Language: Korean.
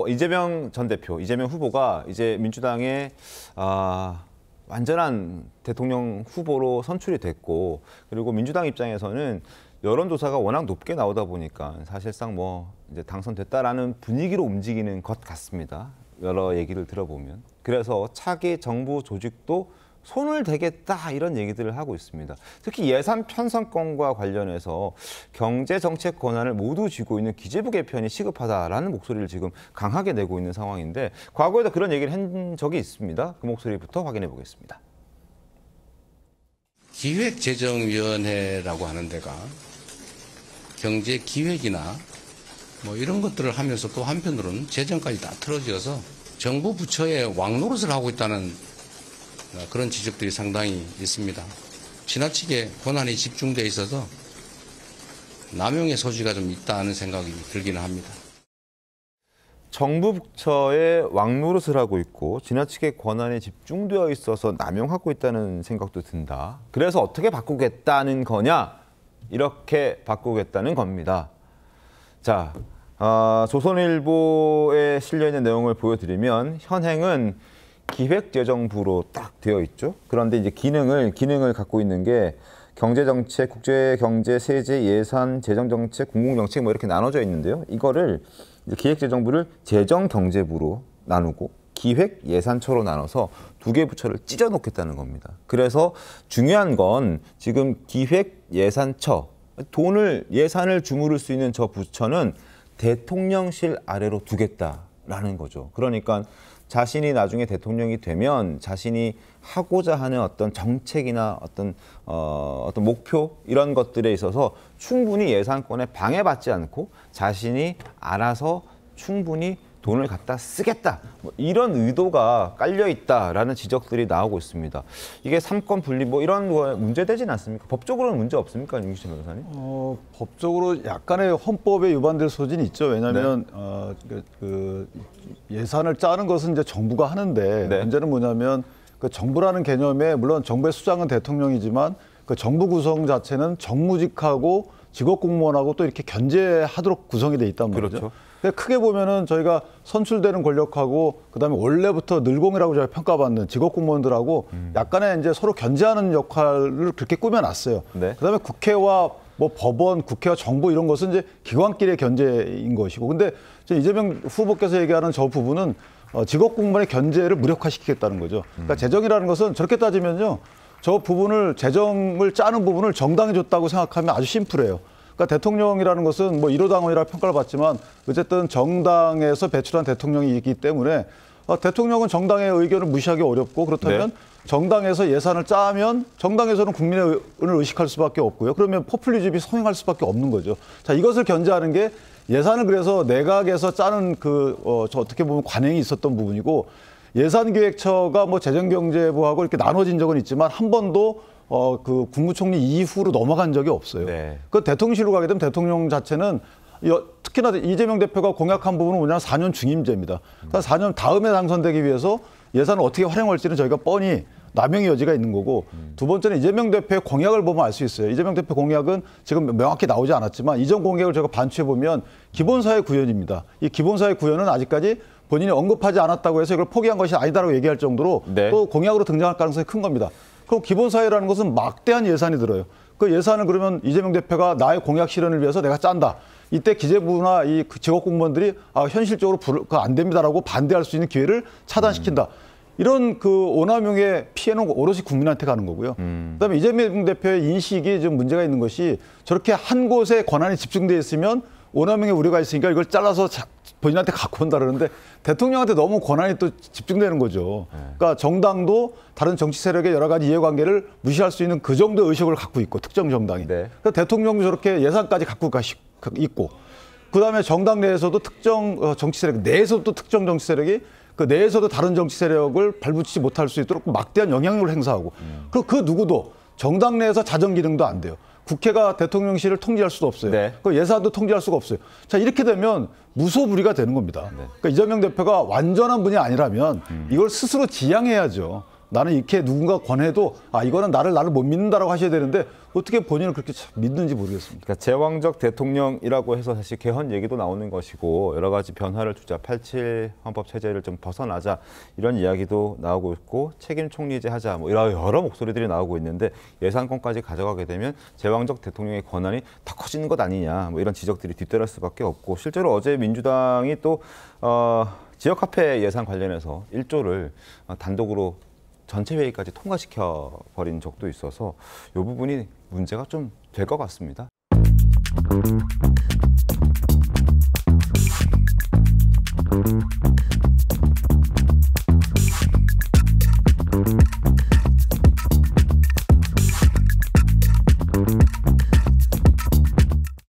이재명 전 대표, 이재명 후보가 이제 민주당의 완전한 대통령 후보로 선출이 됐고, 그리고 민주당 입장에서는 여론조사가 워낙 높게 나오다 보니까 사실상 뭐 이제 당선됐다라는 분위기로 움직이는 것 같습니다. 여러 얘기를 들어보면. 그래서 차기 정부 조직도 손을 대겠다 이런 얘기들을 하고 있습니다. 특히 예산 편성권과 관련해서 경제정책 권한을 모두 쥐고 있는 기재부 개편이 시급하다라는 목소리를 지금 강하게 내고 있는 상황인데, 과거에도 그런 얘기를 한 적이 있습니다. 그 목소리부터 확인해 보겠습니다. 기획재정위원회라고 하는 데가 경제기획이나 뭐 이런 것들을 하면서 또 한편으로는 재정까지 다 틀어져서 정부 부처의 왕노릇을 하고 있다는 그런 지적들이 상당히 있습니다. 지나치게 권한이 집중돼 있어서 남용의 소지가 좀 있다는 생각이 들기는 합니다. 정부 부처에 왕노릇을 하고 있고 지나치게 권한이 집중되어 있어서 남용하고 있다는 생각도 든다. 그래서 어떻게 바꾸겠다는 거냐? 이렇게 바꾸겠다는 겁니다. 자, 조선일보에 실려있는 내용을 보여드리면 현행은 기획재정부로 딱 되어 있죠. 그런데 이제 기능을 갖고 있는 게 경제정책, 국제경제, 세제, 예산, 재정정책, 공공정책 뭐 이렇게 나눠져 있는데요. 이거를 이제 기획재정부를 재정경제부로 나누고 기획예산처로 나눠서 두 개 부처를 찢어 놓겠다는 겁니다. 그래서 중요한 건 지금 기획예산처, 예산을 주무를 수 있는 저 부처는 대통령실 아래로 두겠다라는 거죠. 그러니까 자신이 나중에 대통령이 되면 자신이 하고자 하는 어떤 정책이나 어떤 목표 이런 것들에 있어서 충분히 예산권에 방해받지 않고 자신이 알아서 충분히 돈을 갖다 쓰겠다. 뭐 이런 의도가 깔려 있다라는 지적들이 나오고 있습니다. 이게 삼권 분리 뭐 이런 거 문제되진 않습니까? 법적으로는 문제 없습니까, 윤기춘 변호사님? 법적으로 약간의 헌법에 위반될 소지는 있죠. 왜냐하면 그 예산을 짜는 것은 이제 정부가 하는데 문제는 뭐냐면 그 정부라는 개념에 물론 정부의 수장은 대통령이지만 그 정부 구성 자체는 정무직하고 직업공무원하고 또 이렇게 견제하도록 구성이 돼 있단 말이죠. 그렇죠. 크게 보면은 저희가 선출되는 권력하고 그다음에 원래부터 늘공이라고 저희가 평가받는 직업공무원들하고 약간의 이제 서로 견제하는 역할을 그렇게 꾸며놨어요. 그다음에 국회와 뭐 법원, 국회와 정부 이런 것은 이제 기관끼리의 견제인 것이고, 근데 이재명 후보께서 얘기하는 저 부분은 직업공무원의 견제를 무력화시키겠다는 거죠. 그러니까 재정이라는 것은 저렇게 따지면요, 저 부분을 재정을 짜는 부분을 정당이 줬다고 생각하면 아주 심플해요. 그러니까 대통령이라는 것은 뭐 1호 당원이라 평가를 받지만 어쨌든 정당에서 배출한 대통령이기 때문에 대통령은 정당의 의견을 무시하기 어렵고, 그렇다면 정당에서 예산을 짜면 정당에서는 국민의 의를 의식할 수밖에 없고요. 그러면 포퓰리즘이 성행할 수밖에 없는 거죠. 자, 이것을 견제하는 게 예산을 그래서 내각에서 짜는 저 어떻게 보면 관행이 있었던 부분이고, 예산기획처가 뭐 재정경제부하고 이렇게 나눠진 적은 있지만 한 번도 그 국무총리 이후로 넘어간 적이 없어요. 그 대통령실로 가게 되면 대통령 자체는 특히나 이재명 대표가 공약한 부분은 뭐냐면 4년 중임제입니다. 그러니까 4년 다음에 당선되기 위해서 예산을 어떻게 활용할지는 저희가 뻔히 남용의 여지가 있는 거고, 두 번째는 이재명 대표의 공약을 보면 알 수 있어요. 이재명 대표 공약은 지금 명확히 나오지 않았지만 이전 공약을 제가 반추해 보면 기본사회 구현입니다. 이 기본사회 구현은 아직까지 본인이 언급하지 않았다고 해서 이걸 포기한 것이 아니다라고 얘기할 정도로 또 공약으로 등장할 가능성이 큰 겁니다. 그럼 기본사회라는 것은 막대한 예산이 들어요. 그 예산을 그러면 이재명 대표가 나의 공약 실현을 위해서 내가 짠다. 이때 기재부나 이 직업공무원들이 현실적으로 안 됩니다라고 반대할 수 있는 기회를 차단시킨다. 이런 그 오남용의 피해는 오롯이 국민한테 가는 거고요. 그다음에 이재명 대표의 인식이 좀 문제가 있는 것이 저렇게 한 곳에 권한이 집중돼 있으면 오남용의 우려가 있으니까 이걸 잘라서 본인한테 갖고 온다 그러는데 대통령한테 너무 권한이 또 집중되는 거죠. 그러니까 정당도 다른 정치 세력의 여러 가지 이해관계를 무시할 수 있는 그 정도의 의식을 갖고 있고, 특정 정당이. 그러니까 대통령도 저렇게 예산까지 갖고 있고, 그다음에 정당 내에서도 특정 정치 세력, 내에서도 특정 정치 세력이 그 내에서도 다른 정치 세력을 발붙이지 못할 수 있도록 막대한 영향력을 행사하고, 그리고 그 누구도 정당 내에서 자정 기능도 안 돼요. 국회가 대통령실을 통제할 수도 없어요. 그 예산도 통제할 수가 없어요. 자, 이렇게 되면 무소불위가 되는 겁니다. 그러니까 이재명 대표가 완전한 분이 아니라면 이걸 스스로 지양해야죠. 나는 이렇게 누군가 권해도 이거는 나를 못 믿는다라고 하셔야 되는데 어떻게 본인을 그렇게 믿는지 모르겠습니다. 그러니까 제왕적 대통령이라고 해서 사실 개헌 얘기도 나오는 것이고 여러 가지 변화를 주자, 87 헌법 체제를 좀 벗어나자 이런 이야기도 나오고 있고 책임 총리제 하자 뭐 이런 여러 목소리들이 나오고 있는데 예산권까지 가져가게 되면 제왕적 대통령의 권한이 더 커지는 것 아니냐 뭐 이런 지적들이 뒤따를 수밖에 없고 실제로 어제 민주당이 또 지역화폐 예산 관련해서 1조를 단독으로 전체 회의까지 통과시켜 버린 적도 있어서 이 부분이 문제가 좀 될 것 같습니다.